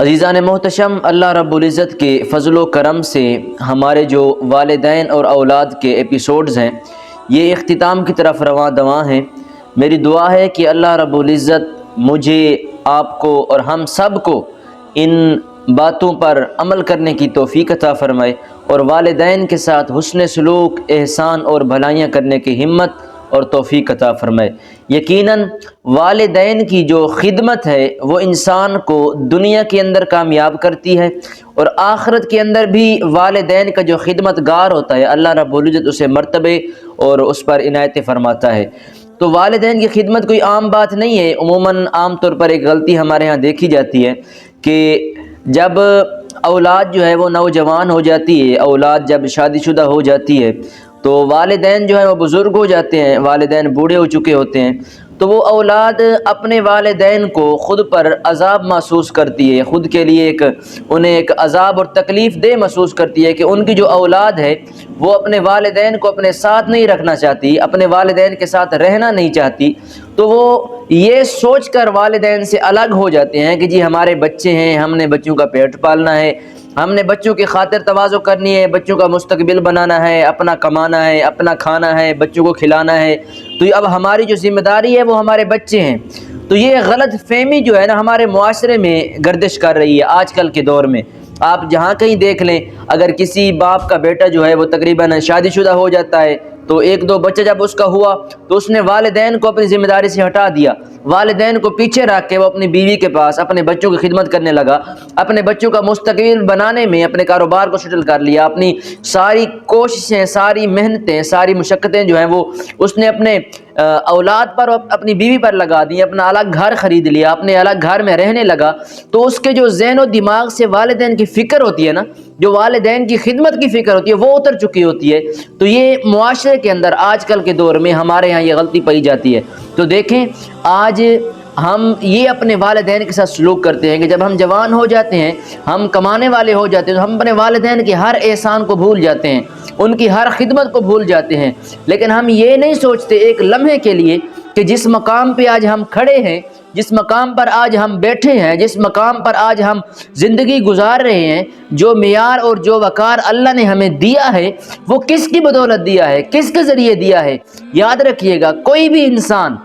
عزیزان محتشم، اللہ رب العزت کے فضل و کرم سے ہمارے جو والدین اور اولاد کے ایپیسوڈز ہیں یہ اختتام کی طرف رواں دواں ہیں۔ میری دعا ہے کہ اللہ رب العزت مجھے، آپ کو اور ہم سب کو ان باتوں پر عمل کرنے کی توفیق عطا فرمائے اور والدین کے ساتھ حسن سلوک، احسان اور بھلائیاں کرنے کی ہمت اور توفیق عطا فرمائے۔ یقیناً والدین کی جو خدمت ہے وہ انسان کو دنیا کے اندر کامیاب کرتی ہے اور آخرت کے اندر بھی والدین کا جو خدمت گار ہوتا ہے اللہ رب العزت اسے مرتبے اور اس پر عنایت فرماتا ہے۔ تو والدین کی خدمت کوئی عام بات نہیں ہے۔ عموماً عام طور پر ایک غلطی ہمارے ہاں دیکھی جاتی ہے کہ جب اولاد جو ہے وہ نوجوان ہو جاتی ہے، اولاد جب شادی شدہ ہو جاتی ہے تو والدین جو ہے وہ بزرگ ہو جاتے ہیں، والدین بوڑھے ہو چکے ہوتے ہیں، تو وہ اولاد اپنے والدین کو خود پر عذاب محسوس کرتی ہے، خود کے لیے انہیں ایک عذاب اور تکلیف دہ محسوس کرتی ہے کہ ان کی جو اولاد ہے وہ اپنے والدین کو اپنے ساتھ نہیں رکھنا چاہتی، اپنے والدین کے ساتھ رہنا نہیں چاہتی، تو وہ یہ سوچ کر والدین سے الگ ہو جاتے ہیں کہ جی ہمارے بچے ہیں، ہم نے بچوں کا پیٹ پالنا ہے، ہم نے بچوں کی خاطر تواضع کرنی ہے، بچوں کا مستقبل بنانا ہے، اپنا کمانا ہے، اپنا کھانا ہے، بچوں کو کھلانا ہے، تو اب ہماری جو ذمہ داری ہے وہ ہمارے بچے ہیں۔ تو یہ غلط فہمی جو ہے نا ہمارے معاشرے میں گردش کر رہی ہے آج کل کے دور میں۔ آپ جہاں کہیں دیکھ لیں، اگر کسی باپ کا بیٹا جو ہے وہ تقریباً شادی شدہ ہو جاتا ہے تو ایک دو بچہ جب اس کا ہوا تو اس نے والدین کو اپنی ذمہ داری سے ہٹا دیا، والدین کو پیچھے رکھ کے وہ اپنی بیوی کے پاس اپنے بچوں کی خدمت کرنے لگا، اپنے بچوں کا مستقبل بنانے میں اپنے کاروبار کو سیٹل کر لیا، اپنی ساری کوششیں، ساری محنتیں، ساری مشقتیں جو ہیں وہ اس نے اپنے اولاد پر اور اپنی بیوی پر لگا دی، اپنا الگ گھر خرید لیا، اپنے الگ گھر میں رہنے لگا۔ تو اس کے جو ذہن و دماغ سے والدین کی فکر ہوتی ہے نا، جو والدین کی خدمت کی فکر ہوتی ہے وہ اتر چکی ہوتی ہے۔ تو یہ معاشرے کے اندر آج کل کے دور میں ہمارے یہاں یہ غلطی پائی جاتی ہے۔ تو دیکھیں آج ہم یہ اپنے والدین کے ساتھ سلوک کرتے ہیں کہ جب ہم جوان ہو جاتے ہیں، ہم کمانے والے ہو جاتے ہیں تو ہم اپنے والدین کے ہر احسان کو بھول جاتے ہیں، ان کی ہر خدمت کو بھول جاتے ہیں، لیکن ہم یہ نہیں سوچتے ایک لمحے کے لیے کہ جس مقام پہ آج ہم کھڑے ہیں، جس مقام پر آج ہم بیٹھے ہیں، جس مقام پر آج ہم زندگی گزار رہے ہیں، جو معیار اور جو وقار اللہ نے ہمیں دیا ہے وہ کس کی بدولت دیا ہے، کس کے ذریعے دیا ہے۔ یاد رکھیے گا، کوئی بھی انسان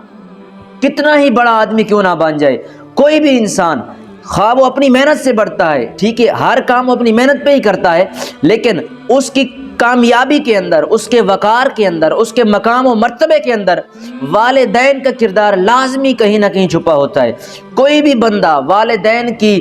کتنا ہی بڑا آدمی کیوں نہ بن جائے، کوئی بھی انسان خواہ وہ اپنی محنت سے بڑھتا ہے، ٹھیک ہے، ہر کام وہ اپنی محنت پہ ہی کرتا ہے، لیکن اس کی کامیابی کے اندر، اس کے وقار کے اندر، اس کے مقام و مرتبے کے اندر والدین کا کردار لازمی کہیں نہ کہیں چھپا ہوتا ہے۔ کوئی بھی بندہ والدین کی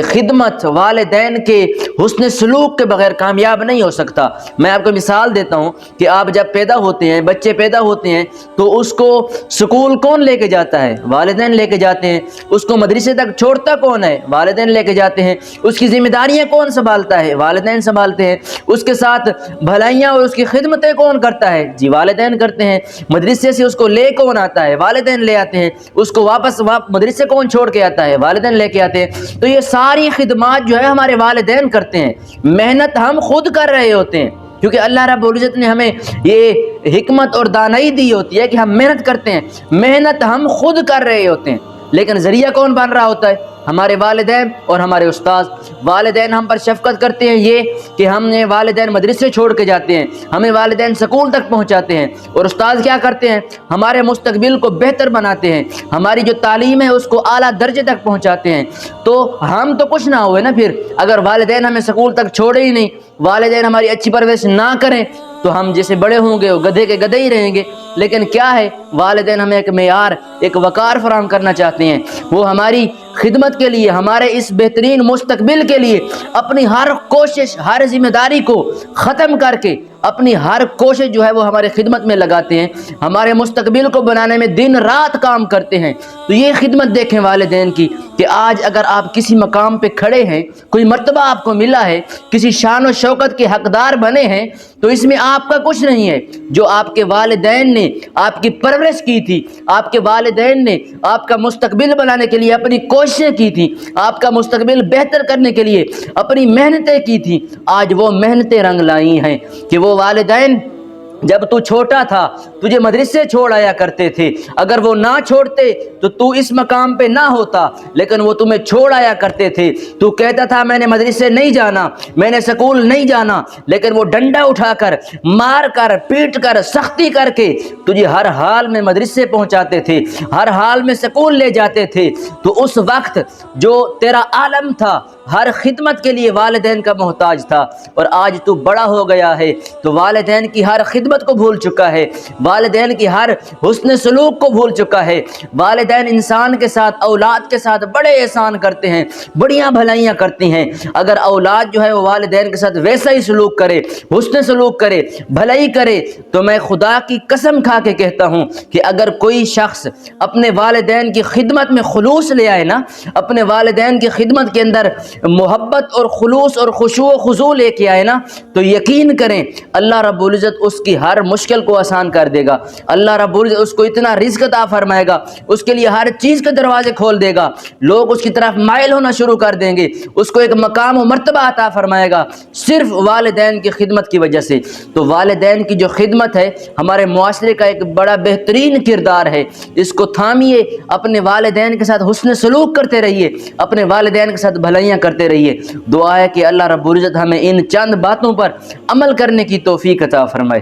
خدمت، والدین کے حسن سلوک کے بغیر کامیاب نہیں ہو سکتا۔ میں آپ کو مثال دیتا ہوں کہ آپ جب پیدا ہوتے ہیں، بچے پیدا ہوتے ہیں تو اس کو سکول کون لے کے جاتا ہے؟ والدین لے کے جاتے ہیں۔ اس کو مدرسے تک چھوڑتا کون ہے؟ والدین لے کے جاتے ہیں۔ اس کی ذمہ داریاں کون سنبھالتا ہے؟ والدین سنبھالتے ہیں۔ اس کے ساتھ بھلائیاں اور اس کی خدمتیں کون کرتا ہے؟ جی والدین کرتے ہیں۔ مدرسے سے اس کو لے کون آتا ہے؟ والدین لے آتے ہیں۔ اس کو واپس مدرسے کون چھوڑ کے آتا ہے؟ والدین لے کے آتے ہیں۔ تو یہ ساری خدمات جو ہے ہمارے والدین کرتے ہیں، محنت ہم خود کر رہے ہوتے ہیں، کیونکہ اللہ رب العزت نے ہمیں یہ حکمت اور دانائی دی ہوتی ہے کہ ہم محنت کرتے ہیں، محنت ہم خود کر رہے ہوتے ہیں، لیکن ذریعہ کون بن رہا ہوتا ہے؟ ہمارے والدین اور ہمارے استاد۔ والدین ہم پر شفقت کرتے ہیں یہ کہ ہم نے والدین مدرسے چھوڑ کے جاتے ہیں، ہمیں والدین سکول تک پہنچاتے ہیں، اور استاد کیا کرتے ہیں؟ ہمارے مستقبل کو بہتر بناتے ہیں، ہماری جو تعلیم ہے اس کو اعلیٰ درجے تک پہنچاتے ہیں۔ تو ہم تو کچھ نہ ہوئے نا پھر، اگر والدین ہمیں سکول تک چھوڑے ہی نہیں، والدین ہماری اچھی پرورش نہ کریں تو ہم جیسے بڑے ہوں گے وہ گدھے کے گدھے ہی رہیں گے۔ لیکن کیا ہے، والدین ہمیں ایک معیار، ایک وقار فراہم کرنا چاہتے ہیں، وہ ہماری خدمت کے لیے، ہمارے اس بہترین مستقبل کے لیے اپنی ہر کوشش، ہر ذمہ داری کو ختم کر کے اپنی ہر کوشش جو ہے وہ ہمارے خدمت میں لگاتے ہیں، ہمارے مستقبل کو بنانے میں دن رات کام کرتے ہیں۔ تو یہ خدمت دیکھیں والدین کی کہ آج اگر آپ کسی مقام پہ کھڑے ہیں، کوئی مرتبہ آپ کو ملا ہے، کسی شان و شوکت کے حقدار بنے ہیں، تو اس میں آپ کا کچھ نہیں ہے، جو آپ کے والدین نے آپ کی پرورش کی تھی، آپ کے والدین نے آپ کا مستقبل بنانے کے لیے اپنی کوششیں کی تھی، آپ کا مستقبل بہتر کرنے کے لیے اپنی محنتیں کی تھی، آج وہ محنتیں رنگ لائی ہیں کہ وہ والدین جب تو چھوٹا تھا تجھے مدرسے چھوڑ آیا کرتے تھے، اگر وہ نہ چھوڑتے تو تو اس مقام پہ نہ ہوتا، لیکن وہ تمہیں چھوڑ آیا کرتے تھے۔ تو کہتا تھا میں نے مدرسے نہیں جانا، میں نے سکول نہیں جانا، لیکن وہ ڈنڈا اٹھا کر، مار کر، پیٹ کر، سختی کر کے تجھے ہر حال میں مدرسے پہنچاتے تھے، ہر حال میں سکول لے جاتے تھے۔ تو اس وقت جو تیرا عالم تھا ہر خدمت کے لیے والدین کا محتاج تھا، اور آج تو بڑا ہو گیا ہے تو والدین کی ہر خدمت کو بھول چکا ہے، والدین کی ہر حسن سلوک کو بھول چکا ہے۔ والدین انسان کے ساتھ، اولاد کے ساتھ بڑے احسان کرتے ہیں، بڑیاں بھلائیاں کرتی ہیں۔ اگر اولاد جو ہے وہ والدین کے ساتھ ویسا ہی سلوک کرے، حسن سلوک کرے، بھلائی کرے، تو میں خدا کی قسم کھا کے کہتا ہوں کہ اگر کوئی شخص اپنے والدین کی خدمت میں خلوص لے آئے نا، اپنے والدین کی خدمت کے اندر محبت اور خلوص اور خشوع و خضوع لے کے آئے نا، تو یقین کریں اللہ رب العزت اس کی ہر مشکل کو آسان کر دے گا۔ اللہ رب العزت اس کو اتنا رزق عطا فرمائے گا، اس کے لیے ہر چیز کے دروازے کھول دے گا، لوگ اس کی طرف مائل ہونا شروع کر دیں گے، اس کو ایک مقام و مرتبہ عطا فرمائے گا، صرف والدین کی خدمت کی وجہ سے۔ تو والدین کی جو خدمت ہے ہمارے معاشرے کا ایک بڑا بہترین کردار ہے، اس کو تھامیے، اپنے والدین کے ساتھ حسن سلوک کرتے رہیے، اپنے والدین کے ساتھ بھلائیاں کرتے رہیے۔ دعا ہے کہ اللہ رب العزت ہمیں ان چند باتوں پر عمل کرنے کی توفیق عطا فرمائے۔